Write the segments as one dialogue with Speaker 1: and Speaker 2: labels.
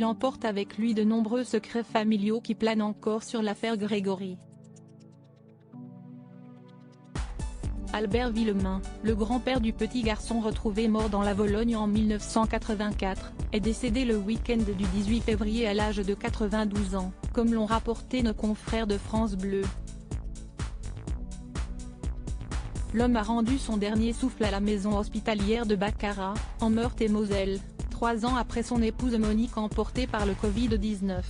Speaker 1: il emporte avec lui de nombreux secrets familiaux qui planent encore sur l'affaire Grégory. Albert Villemain, le grand-père du petit garçon retrouvé mort dans la Vologne en 1984, est décédé le week-end du 18 février à l'âge de 92 ans, comme l'ont rapporté nos confrères de France Bleu. L'homme a rendu son dernier souffle à la maison hospitalière de Baccarat, en Meurthe-et-Moselle, 3 ans après son épouse Monique emportée par le Covid-19.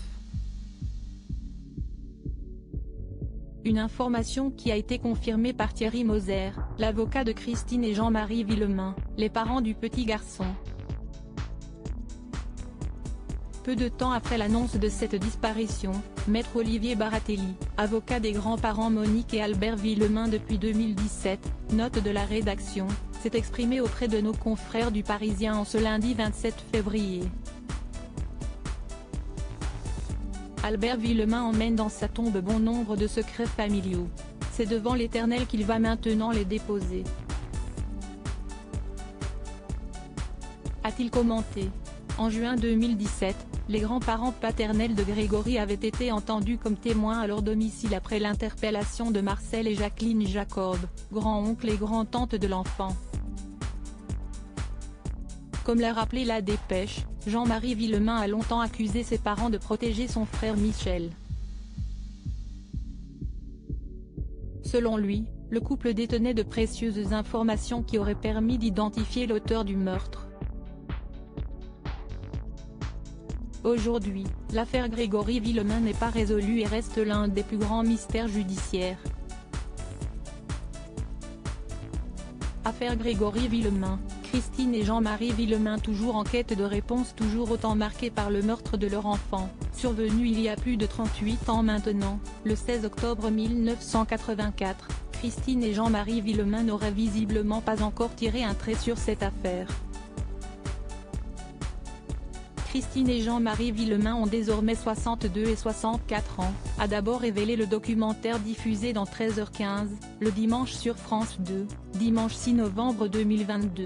Speaker 1: Une information qui a été confirmée par Thierry Moser, l'avocat de Christine et Jean-Marie Villemain, les parents du petit garçon. Peu de temps après l'annonce de cette disparition, Maître Olivier Baratelli, avocat des grands-parents Monique et Albert Villemain depuis 2017, note de la rédaction, s'est exprimé auprès de nos confrères du Parisien en ce lundi 27 février. Albert Villemain emmène dans sa tombe bon nombre de secrets familiaux. C'est devant l'Éternel qu'il va maintenant les déposer, a-t-il commenté. En juin 2017, les grands-parents paternels de Grégory avaient été entendus comme témoins à leur domicile après l'interpellation de Marcel et Jacqueline Jacob, grand-oncle et grand-tante de l'enfant. Comme l'a rappelé la dépêche, Jean-Marie Villemain a longtemps accusé ses parents de protéger son frère Michel. Selon lui, le couple détenait de précieuses informations qui auraient permis d'identifier l'auteur du meurtre. Aujourd'hui, l'affaire Grégory Villemain n'est pas résolue et reste l'un des plus grands mystères judiciaires. Affaire Grégory Villemain, Christine et Jean-Marie Villemain toujours en quête de réponse, toujours autant marqués par le meurtre de leur enfant, survenu il y a plus de 38 ans maintenant, le 16 octobre 1984, Christine et Jean-Marie Villemain n'auraient visiblement pas encore tiré un trait sur cette affaire. Christine et Jean-Marie Villemain ont désormais 62 et 64 ans, a d'abord révélé le documentaire diffusé dans 13h15, le dimanche sur France 2, dimanche 6 novembre 2022.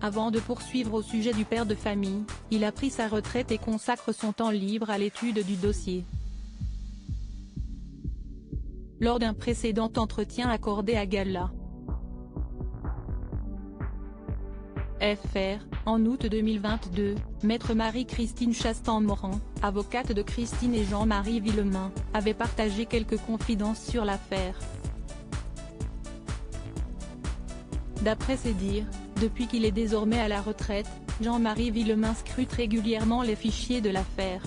Speaker 1: Avant de poursuivre au sujet du père de famille, il a pris sa retraite et consacre son temps libre à l'étude du dossier. Lors d'un précédent entretien accordé à Gala FR, en août 2022, Maître Marie-Christine Chastan-Morand, avocate de Christine et Jean-Marie Villemain, avait partagé quelques confidences sur l'affaire. D'après ses dires, depuis qu'il est désormais à la retraite, Jean-Marie Villemain scrute régulièrement les fichiers de l'affaire.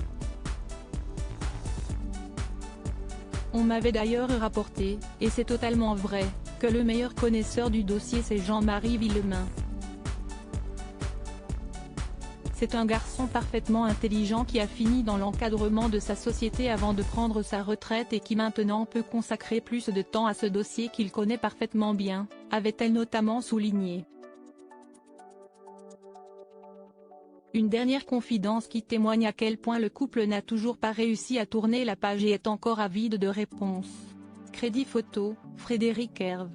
Speaker 1: On m'avait d'ailleurs rapporté, et c'est totalement vrai, que le meilleur connaisseur du dossier c'est Jean-Marie Villemain. C'est un garçon parfaitement intelligent qui a fini dans l'encadrement de sa société avant de prendre sa retraite et qui maintenant peut consacrer plus de temps à ce dossier qu'il connaît parfaitement bien, avait-elle notamment souligné. Une dernière confidence qui témoigne à quel point le couple n'a toujours pas réussi à tourner la page et est encore avide de réponses. Crédit photo, Frédéric Herve.